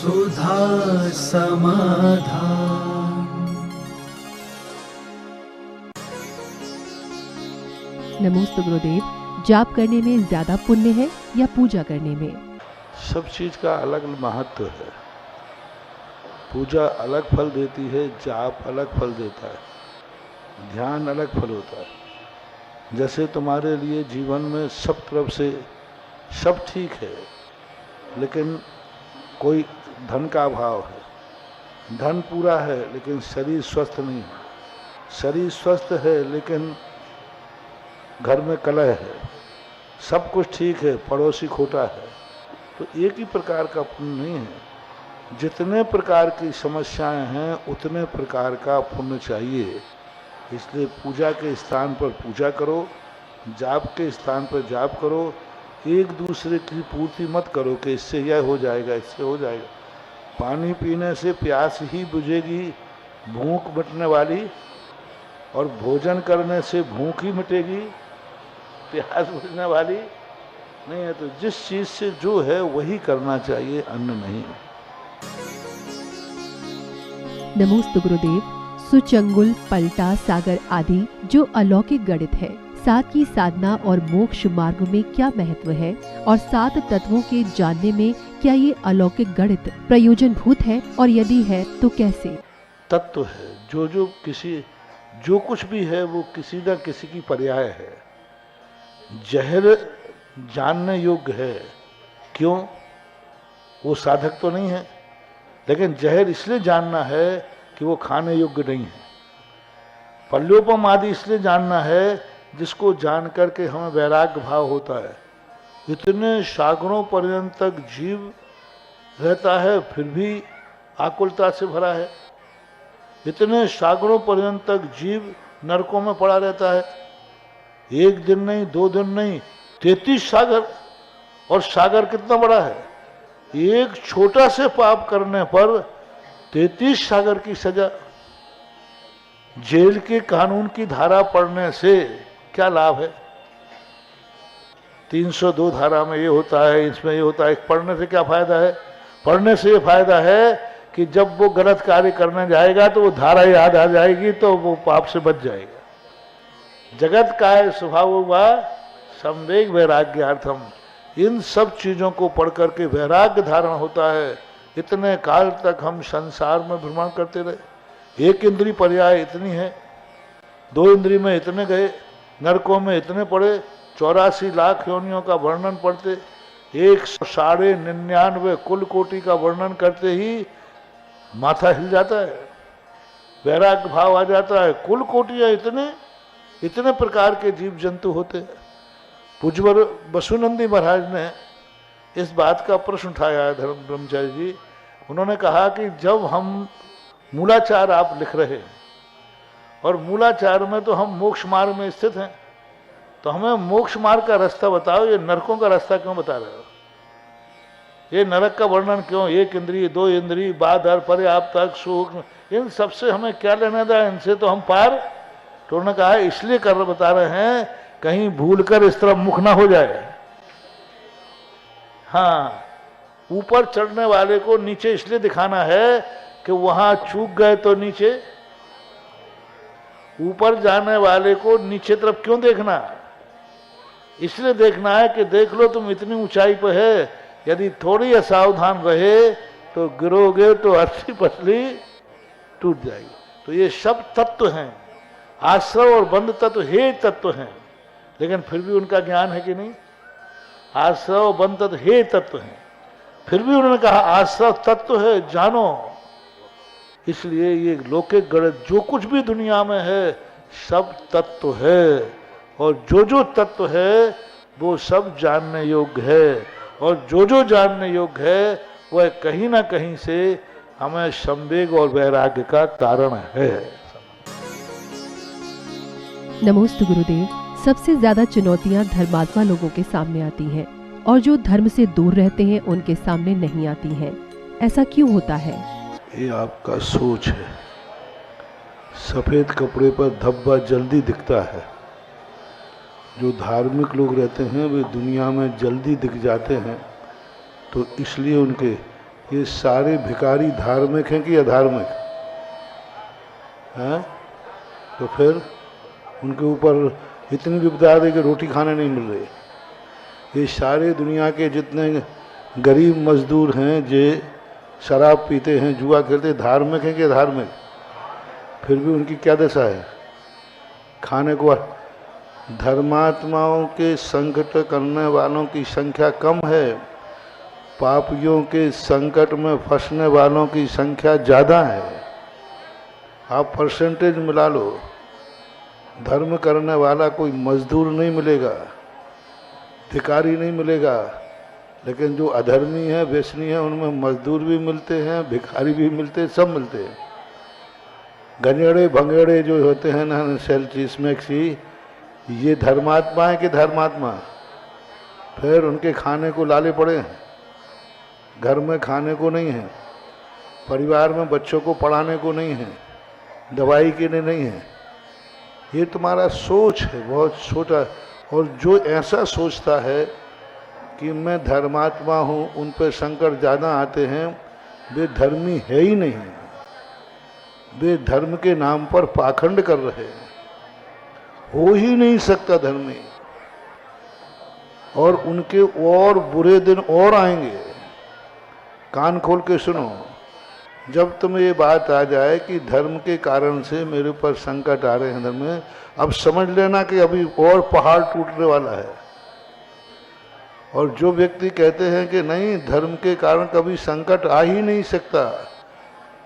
सुधा समाधान। नमोस्तु गुरुदेव, जाप करने में ज्यादा पुण्य है या पूजा करने में? सब चीज का अलग महत्व है। पूजा अलग फल देती है, जाप अलग फल देता है, ध्यान अलग फल होता है। जैसे तुम्हारे लिए जीवन में सब तरफ से सब ठीक है, लेकिन कोई धन का अभाव है, धन पूरा है लेकिन शरीर स्वस्थ नहीं है, शरीर स्वस्थ है लेकिन घर में कलह है, सब कुछ ठीक है, पड़ोसी खोटा है, तो एक ही प्रकार का पुण्य नहीं है। जितने प्रकार की समस्याएं हैं उतने प्रकार का पुण्य चाहिए। इसलिए पूजा के स्थान पर पूजा करो, जाप के स्थान पर जाप करो। एक दूसरे की पूर्ति मत करो कि इससे यह हो जाएगा, इससे हो जाएगा। पानी पीने से प्यास ही बुझेगी, भूख मिटने वाली, और भोजन करने से भूख ही मिटेगी, प्यास बुझने वाली नहीं है। तो जिस चीज से जो है वही करना चाहिए, अन्य नहीं। नमोस्तु गुरुदेव, सुचंगुल, पलटा, सागर आदि जो अलौकिक गणित है, सात की साधना और मोक्ष मार्ग में क्या महत्व है, और सात तत्वों के जानने में क्या ये अलौकिक गणित प्रयोजनभूत है, और यदि है तो कैसे? तत्व है, जो कुछ भी है वो किसी न किसी की पर्याय है। जहर जानने योग्य है, क्यों? वो साधक तो नहीं है, लेकिन जहर इसलिए जानना है कि वो खाने योग्य नहीं है। पल्योपम आदि इसलिए जानना है जिसको जान करके हमें वैराग्य भाव होता है। इतने सागरों पर्यंत तक जीव रहता है फिर भी आकुलता से भरा है। इतने सागरों पर्यंत तक जीव नरकों में पड़ा रहता है। एक दिन नहीं, 2 दिन नहीं, 33 सागर। और सागर कितना बड़ा है? एक छोटा से पाप करने पर 33 सागर की सजा। जेल के कानून की धारा पढ़ने से क्या लाभ है? 302 धारा में ये होता है, इसमें ये होता है, पढ़ने से क्या फायदा है? पढ़ने से ये फायदा है कि जब वो गलत कार्य करने जाएगा तो वो धारा याद आ जाएगी, तो वो पाप से बच जाएगा। जगत काय स्वभाव हुआ संवेग वैराग्यार्थम। इन सब चीजों को पढ़ करके वैराग्य धारण होता है। इतने काल तक हम संसार में भ्रमण करते रहे, एक इंद्री पर्याय इतनी है, 2 इंद्री में इतने गए, नरकों में इतने पड़े, 84 लाख योनियों का वर्णन पढ़ते, 199 कुल कोटि का वर्णन करते ही माथा हिल जाता है, वैराग्य भाव आ जाता है। कुल कोटियां इतने प्रकार के जीव जंतु होते हैं। पूज्यवर वसुनंदी महाराज ने इस बात का प्रश्न उठाया है, धर्म ब्रह्मचारी जी। उन्होंने कहा कि जब हम मूलाचार आप लिख रहे हैं, और मूलाचार में तो हम मोक्ष मार्ग में स्थित हैं, तो हमें मोक्ष मार्ग का रास्ता बताओ, ये नरकों का रास्ता क्यों बता रहे हो? ये नरक का वर्णन क्यों? 1 इंद्री, 2 इंद्री, बाधर, पर्याप्त, सूक्ष्म, इन सबसे हमें क्या लेना था? इनसे तो हम पार। तो उन्होंने कहा इसलिए बता रहे हैं, कहीं भूलकर इस तरफ मुख ना हो जाए। हाँ, ऊपर चढ़ने वाले को नीचे इसलिए दिखाना है कि वहां चूक गए तो नीचे, ऊपर जाने वाले को नीचे तरफ क्यों देखना? इसलिए देखना है कि देख लो तुम इतनी ऊंचाई पर है, यदि थोड़ी असावधान रहे तो गिरोगे तो अस्सी पसली टूट जाएगी। तो ये सब तत्व हैं, आश्रव और बंध तत्व हे तत्व हैं, लेकिन फिर भी उनका ज्ञान है कि नहीं? आश्रव बंध तत्व हे तत्व हैं, फिर भी उन्होंने कहा आश्रव तत्व है, जानो। इसलिए ये लौकिक गणित जो कुछ भी दुनिया में है सब तत्व है, और जो तत्व है वो सब जानने योग्य है, और जो जानने योग्य है वह कहीं ना कहीं से हमें संवेग और वैराग्य का कारण है। नमोस्तु गुरुदेव, सबसे ज्यादा चुनौतियां धर्मात्मा लोगों के सामने आती हैं, और जो धर्म से दूर रहते हैं उनके सामने नहीं आती हैं। ऐसा क्यों होता है? ये आपका सोच है। सफेद कपड़े पर धब्बा जल्दी दिखता है। जो धार्मिक लोग रहते हैं वे दुनिया में जल्दी दिख जाते हैं, तो इसलिए उनके ये सारे भिखारी धार्मिक हैं कि अधार्मिक हैं? तो फिर उनके ऊपर इतनी विपदा है कि रोटी खाने नहीं मिल रही। ये सारे दुनिया के जितने गरीब मजदूर हैं जो शराब पीते हैं, जुआ खेलते हैं, धार्मिक हैं कि अधार्मिक? फिर भी उनकी क्या दशा है? खाने को। धर्मात्माओं के संकट करने वालों की संख्या कम है, पापियों के संकट में फंसने वालों की संख्या ज़्यादा है। आप परसेंटेज मिला लो, धर्म करने वाला कोई मजदूर नहीं मिलेगा, भिखारी नहीं मिलेगा, लेकिन जो अधर्मी है, व्यसनी है, उनमें मजदूर भी मिलते हैं, भिखारी भी मिलते हैं, सब मिलते हैं। गंजेड़े भंगेड़े जो होते हैं ना, सेल्ची स्मैक्सी, ये धर्मात्मा है कि धर्मात्मा? फिर उनके खाने को लाले पड़े हैं, घर में खाने को नहीं है, परिवार में बच्चों को पढ़ाने को नहीं है, दवाई के लिए नहीं है। ये तुम्हारा सोच है, बहुत छोटा। और जो ऐसा सोचता है कि मैं धर्मात्मा हूँ, उन पर संकट ज़्यादा आते हैं, वे धर्मी है ही नहीं, वे धर्म के नाम पर पाखंड कर रहे हैं। हो ही नहीं सकता धर्मी, और उनके और बुरे दिन और आएंगे। कान खोल के सुनो, जब तुम्हें ये बात आ जाए कि धर्म के कारण से मेरे ऊपर संकट आ रहे हैं धर्म में, अब समझ लेना कि अभी और पहाड़ टूटने वाला है। और जो व्यक्ति कहते हैं कि नहीं, धर्म के कारण कभी संकट आ ही नहीं सकता,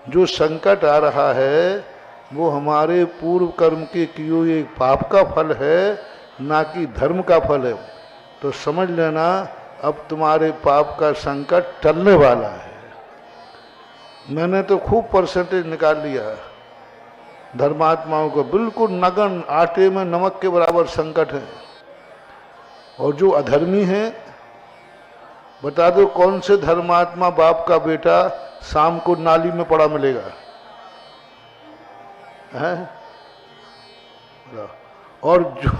जो संकट आ रहा है वो हमारे पूर्व कर्म के किए हुए पाप का फल है, ना कि धर्म का फल है। तो समझ लेना, अब तुम्हारे पाप का संकट टलने वाला है। मैंने तो खूब परसेंटेज निकाल लिया, धर्मात्माओं को बिल्कुल नगन, आटे में नमक के बराबर संकट है। और जो अधर्मी है, बता दो कौन से धर्मात्मा बाप का बेटा शाम को नाली में पड़ा मिलेगा? है? और जो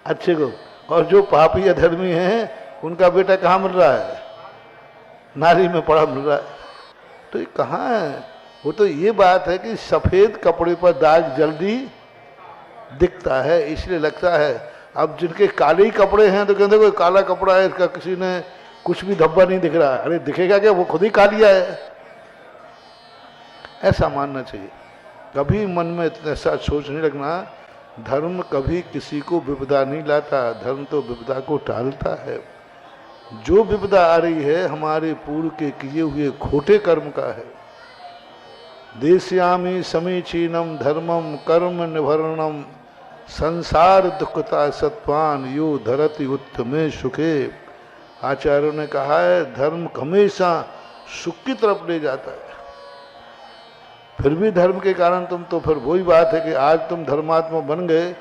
अच्छे को, और जो पापी अधर्मी हैं, उनका बेटा कहाँ मिल रहा है? नाली में पड़ा मिल रहा है। तो ये कहाँ है? वो तो ये बात है कि सफ़ेद कपड़े पर दाग जल्दी दिखता है, इसलिए लगता है। अब जिनके काले ही कपड़े हैं तो कहते कोई काला कपड़ा है, इसका किसी ने कुछ भी धब्बा नहीं दिख रहा है। अरे दिखेगा क्या, वो खुद ही कालिया है। ऐसा मानना चाहिए, कभी मन में ऐसा सोच नहीं रखना। धर्म कभी किसी को विपदा नहीं लाता, धर्म तो विपदा को टालता है। जो विपदा आ रही है हमारे पूर्व के किए हुए खोटे कर्म का है। देश्यामी समीचीनम धर्मम कर्म निभरणम संसार दुखता सत्वान यो धरति उत्तमे सुखे। आचार्यों ने कहा है धर्म हमेशा सुख की तरफ ले जाता है। फिर भी धर्म के कारण तुम तो, फिर वही बात है कि आज तुम धर्मात्मा बन गए।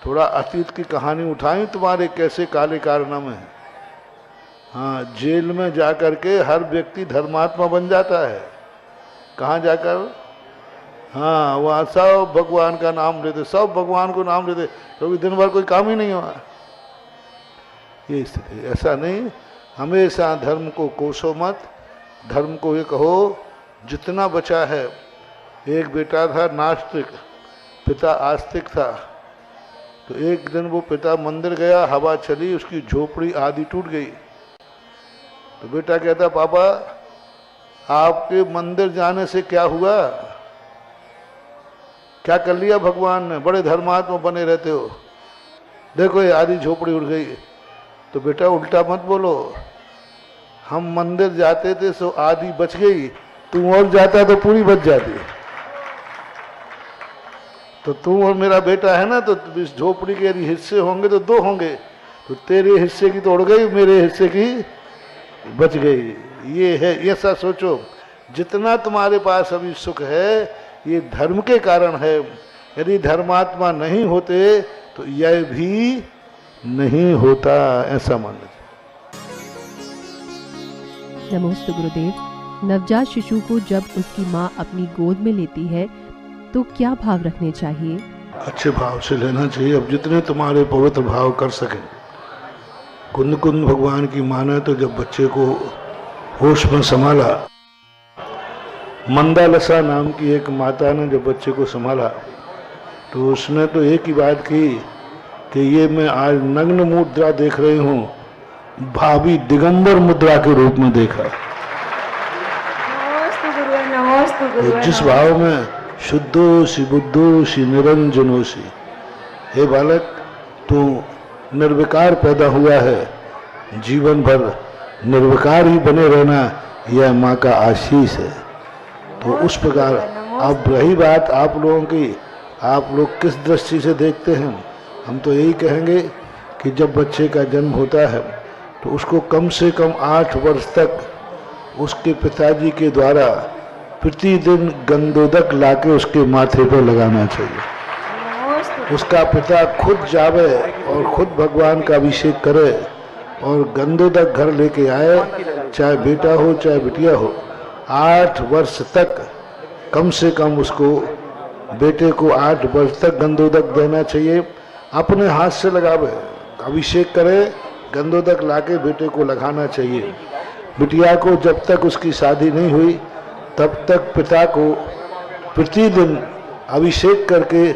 थोड़ा अतीत की कहानी उठाई तुम्हारे कैसे काले कारनामे हैं। हाँ, जेल में जाकर के हर व्यक्ति धर्मात्मा बन जाता है। कहाँ जाकर? हाँ, वहाँ सब भगवान का नाम लेते, सब भगवान को नाम लेते, क्योंकि दिन भर कोई काम ही नहीं हुआ। ये स्थिति, ऐसा नहीं। हमेशा धर्म को कोसो मत, धर्म को ये कहो जितना बचा है। एक बेटा था नास्तिक, पिता आस्तिक था। तो एक दिन वो पिता मंदिर गया, हवा चली, उसकी झोपड़ी आधी टूट गई। तो बेटा कहता पापा आपके मंदिर जाने से क्या हुआ, क्या कर लिया भगवान ने, बड़े धर्मात्मा बने रहते हो, देखो ये आधी झोपड़ी उड़ गई। तो बेटा उल्टा मत बोलो, हम मंदिर जाते थे सो आधी बच गई, तू और जाता तो पूरी बच जाती। तो तू और मेरा बेटा है ना, तो इस झोपड़ी के यदि हिस्से होंगे तो दो होंगे, तो तेरे हिस्से की तो उड़ गई, मेरे हिस्से की बच गई। ये है, ऐसा सोचो। जितना तुम्हारे पास अभी सुख है ये धर्म के कारण है। यदि धर्मात्मा नहीं होते तो यह भी नहीं होता, ऐसा मान लीजिए। नमोस्तु गुरुदेव। नवजात शिशु को जब उसकी माँ अपनी गोद में लेती है तो क्या भाव रखने चाहिए? अच्छे भाव से लेना चाहिए। अब जितने तुम्हारे पवित्र भाव कर सके। कुंद कुंद भगवान की माने तो जब बच्चे को होश में संभाला। मंदालसा नाम की एक माता ने जब बच्चे को संभाला तो उसने तो एक ही बात की कि ये मैं आज नग्न मुद्रा देख रही हूँ, भावी दिगंबर मुद्रा के रूप में देखा। तो जिस भाव में शुद्धोषि बुद्धोषि निरंजनोषि, हे बालक तू निर्विकार पैदा हुआ है, जीवन भर निर्विकार ही बने रहना यह माँ का आशीष है। तो उस प्रकार अब रही बात आप लोगों की, आप लोग किस दृष्टि से देखते हैं, हम तो यही कहेंगे कि जब बच्चे का जन्म होता है तो उसको कम से कम 8 वर्ष तक उसके पिताजी के द्वारा प्रतिदिन गंधोदक लाके उसके माथे पर लगाना चाहिए। उसका पिता खुद जावे और खुद भगवान का अभिषेक करे और गंधोदक घर लेके आए, चाहे बेटा हो चाहे बिटिया हो। 8 वर्ष तक कम से कम उसको, बेटे को 8 वर्ष तक गंधोदक देना चाहिए। अपने हाथ से लगावे, अभिषेक करे, गंधोदक लाके बेटे को लगाना चाहिए। बिटिया को जब तक उसकी शादी नहीं हुई तब तक पिता को प्रतिदिन अभिषेक करके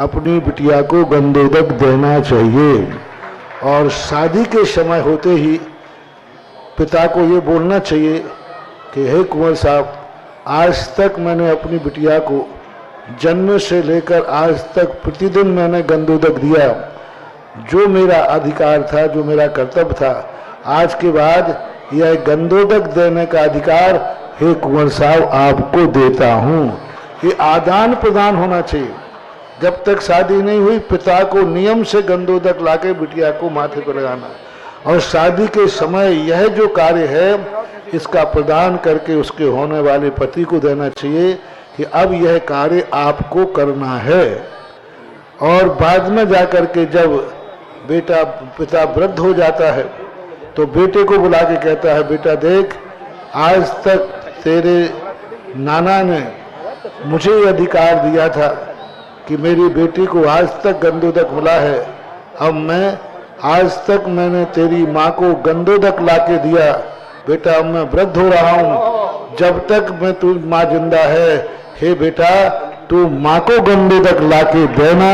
अपनी बिटिया को गंधोदक देना चाहिए। और शादी के समय होते ही पिता को ये बोलना चाहिए कि हे कुंवर साहब, आज तक मैंने अपनी बिटिया को जन्म से लेकर आज तक प्रतिदिन मैंने गंधोदक दिया, जो मेरा अधिकार था, जो मेरा कर्तव्य था, आज के बाद यह गंधोदक देने का अधिकार हे कुंवर साहब आपको देता हूँ। ये आदान प्रदान होना चाहिए। जब तक शादी नहीं हुई पिता को नियम से गंधोदक लाके बिटिया को माथे पर लगाना, और शादी के समय यह जो कार्य है इसका प्रदान करके उसके होने वाले पति को देना चाहिए कि अब यह कार्य आपको करना है। और बाद में जाकर के जब पिता वृद्ध हो जाता है तो बेटे को बुला के कहता है, बेटा देख, आज तक तेरे नाना ने मुझे ये अधिकार दिया था कि मेरी बेटी को आज तक गंधोदक मिला है, अब मैं आज तक मैंने तेरी माँ को गंधोदक ला के दिया, बेटा अब मैं वृद्ध हो रहा हूँ, जब तक मैं तू माँ जिंदा है, हे बेटा तू माँ को गंधोदक ला के देना,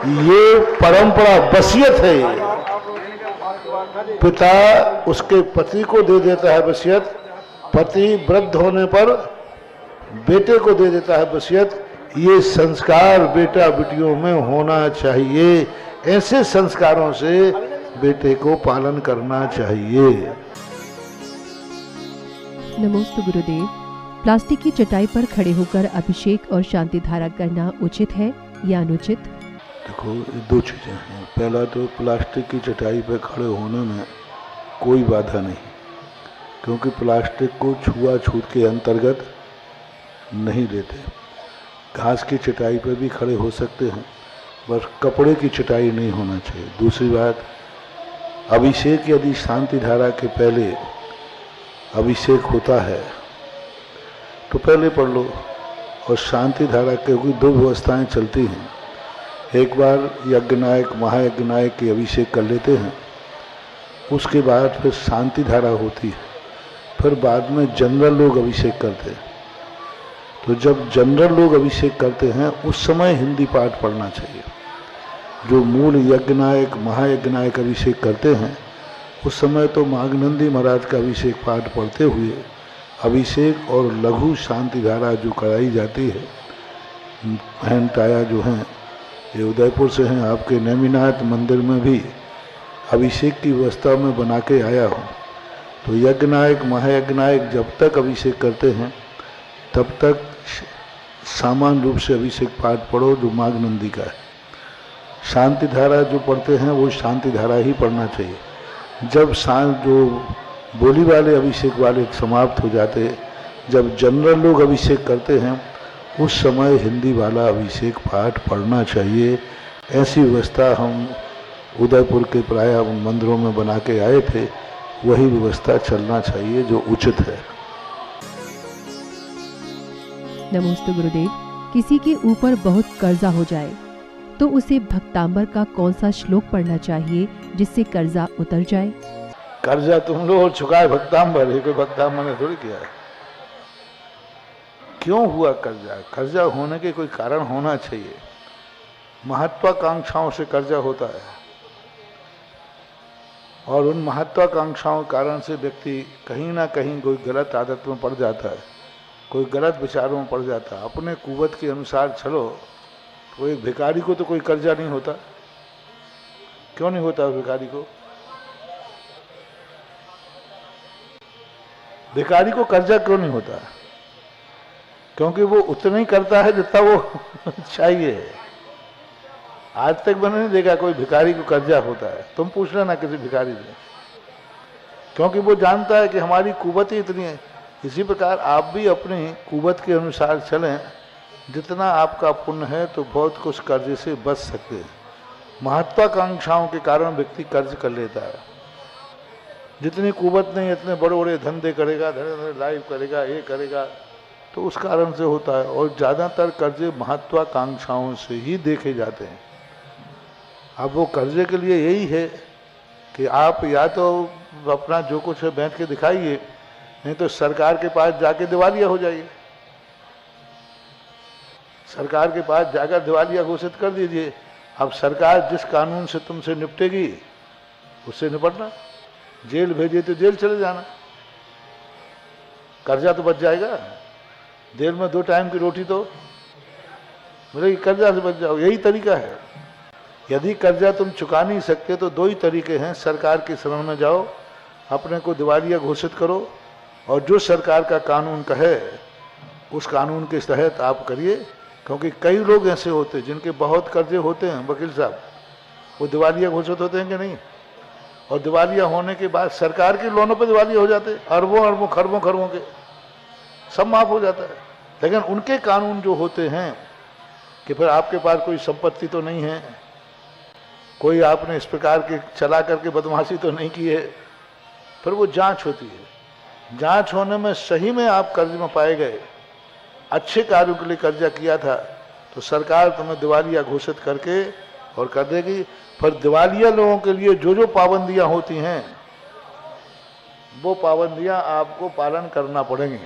ये परंपरा वसीयत है। पिता उसके पति को दे देता है वसीयत, पति वृद्ध होने पर बेटे को दे देता है वसीयत। ये संस्कार बेटा बेटियों में होना चाहिए। ऐसे संस्कारों से बेटे को पालन करना चाहिए। नमोस्तु गुरुदेव। प्लास्टिक की चटाई पर खड़े होकर अभिषेक और शांति धारा करना उचित है या अनुचित? देखो, ये 2 चीजें हैं। पहला तो प्लास्टिक की चटाई पर खड़े होने में कोई बाधा नहीं, क्योंकि प्लास्टिक को छुआछूत के अंतर्गत नहीं लेते। घास की चटाई पर भी खड़े हो सकते हैं, बस कपड़े की चटाई नहीं होना चाहिए। दूसरी बात, अभिषेक यदि शांति धारा के पहले अभिषेक होता है तो पहले पढ़ लो, और शांति धारा क्योंकि 2 व्यवस्थाएं चलती हैं। एक बार यज्ञनायक महायज्ञनायक के अभिषेक कर लेते हैं, उसके बाद फिर शांति धारा होती है, फिर बाद में जनरल लोग अभिषेक करते हैं। तो जब जनरल लोग अभिषेक करते हैं उस समय हिंदी पाठ पढ़ना चाहिए। जो मूल यज्ञनायक महायज्ञनायक अभिषेक करते हैं उस समय तो माघनंदी महाराज का अभिषेक पाठ पढ़ते हुए अभिषेक और लघु शांति धारा जो कराई जाती है। बहन ताया जो हैं ये उदयपुर से हैं, आपके नेमिनाथ मंदिर में भी अभिषेक की व्यवस्था में बना के आया हूँ। तो यज्ञनायक महायज्ञनायक जब तक अभिषेक करते हैं तब तक सामान्य रूप से अभिषेक पाठ पढ़ो जो माघनंदी का है। शांति धारा जो पढ़ते हैं वो शांति धारा ही पढ़ना चाहिए। जब जो बोली वाले अभिषेक वाले समाप्त हो जाते, जब जनरल लोग अभिषेक करते हैं उस समय हिंदी वाला अभिषेक पाठ पढ़ना चाहिए। ऐसी व्यवस्था हम उदयपुर के प्राय मंदिरों में बना के आए थे, वही व्यवस्था चलना चाहिए जो उचित है। नमोस्तु गुरुदेव। किसी के ऊपर बहुत कर्जा हो जाए तो उसे भक्तांबर का कौन सा श्लोक पढ़ना चाहिए जिससे कर्जा उतर जाए? कर्जा तुम लो और चुकाए भक्तांबर, ये कोई भक्तांबर ने थोड़ी किया है। क्यों हुआ कर्जा? कर्जा होने के कोई कारण होना चाहिए। महत्वाकांक्षाओं से कर्जा होता है और उन महत्वाकांक्षाओं के कारण से व्यक्ति कहीं ना कहीं कोई गलत आदत में पड़ जाता है, कोई गलत विचारों में पड़ जाता है। अपने कुवत के अनुसार चलो तो एक भिखारी को तो कोई कर्जा नहीं होता। क्यों नहीं होता भिखारी को? भिखारी को कर्जा क्यों नहीं होता? क्योंकि वो उतना ही करता है जितना वो चाहिए। आज तक मैंने नहीं देखा कोई भिखारी को कर्जा होता है। तुम पूछ लेना किसी भिखारी से, क्योंकि वो जानता है कि हमारी कुवत ही इतनी है। इसी प्रकार आप भी अपनी कुवत के अनुसार चलें। जितना आपका पुण्य है तो बहुत कुछ कर्जे से बच सकते हैं। महत्वाकांक्षाओं के कारण व्यक्ति कर्ज कर लेता है। जितनी कुवत नहीं इतने बड़े बड़े धंधे करेगा, धड़े लाइव करेगा, ये करेगा, तो उस कारण से होता है। और ज़्यादातर कर्जे महत्वाकांक्षाओं से ही देखे जाते हैं। अब वो कर्जे के लिए यही है कि आप या तो अपना जो कुछ है बैठ के दिखाइए, नहीं तो सरकार के पास जाके दिवालिया हो जाइए। सरकार के पास जाकर दिवालिया घोषित कर दीजिए। अब सरकार जिस कानून से तुमसे निपटेगी उससे निपटना। जेल भेजे तो जेल चले जाना, कर्जा तो बच जाएगा। जेल में 2 टाइम की रोटी तो मिलेगी, कर्जा से बच जाओ। यही तरीका है। यदि कर्जा तुम चुका नहीं सकते तो 2 ही तरीके हैं। सरकार की शरण में जाओ, अपने को दिवालिया घोषित करो, और जो सरकार का कानून कहे उस कानून के तहत आप करिए। क्योंकि कई लोग ऐसे होते हैं जिनके बहुत कर्जे होते हैं, वकील साहब, वो दिवालिया घोषित होते हैं कि नहीं, और दिवालिया होने के बाद सरकार के लोनों पे दिवालिया हो जाते हैं। अरबों अरबों खरबों खरबों के सब माफ हो जाता है। लेकिन उनके कानून जो होते हैं कि फिर आपके पास कोई संपत्ति तो नहीं है, कोई आपने इस प्रकार के चला करके बदमाशी तो नहीं की है, फिर वो जांच होती है। जांच होने में सही में आप कर्ज में पाए गए, अच्छे कार्यों के लिए कर्जा किया था, तो सरकार तुम्हें दिवालिया घोषित करके और कर देगी। फिर दिवालिया लोगों के लिए जो जो पाबंदियां होती हैं वो पाबंदियां आपको पालन करना पड़ेंगी।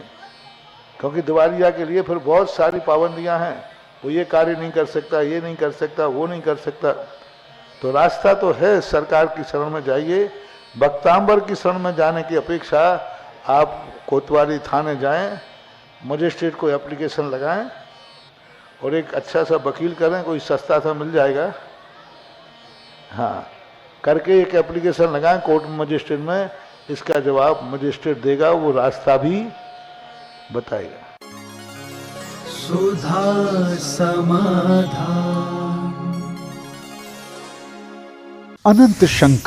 क्योंकि दिवालिया के लिए फिर बहुत सारी पाबंदियां हैं। वो ये कार्य नहीं कर सकता, ये नहीं कर सकता, वो नहीं कर सकता। तो रास्ता तो है, सरकार की शरण में जाइए। भक्तांबर की शरण में जाने की अपेक्षा आप कोतवाली थाने जाएं, मजिस्ट्रेट को एप्लीकेशन लगाएं और एक अच्छा सा वकील करें, कोई सस्ता सा मिल जाएगा, हाँ, करके एक एप्लीकेशन लगाएं कोर्ट में, मजिस्ट्रेट में। इसका जवाब मजिस्ट्रेट देगा, वो रास्ता भी बताएगा। सुधा समाधान। अनंत शंकर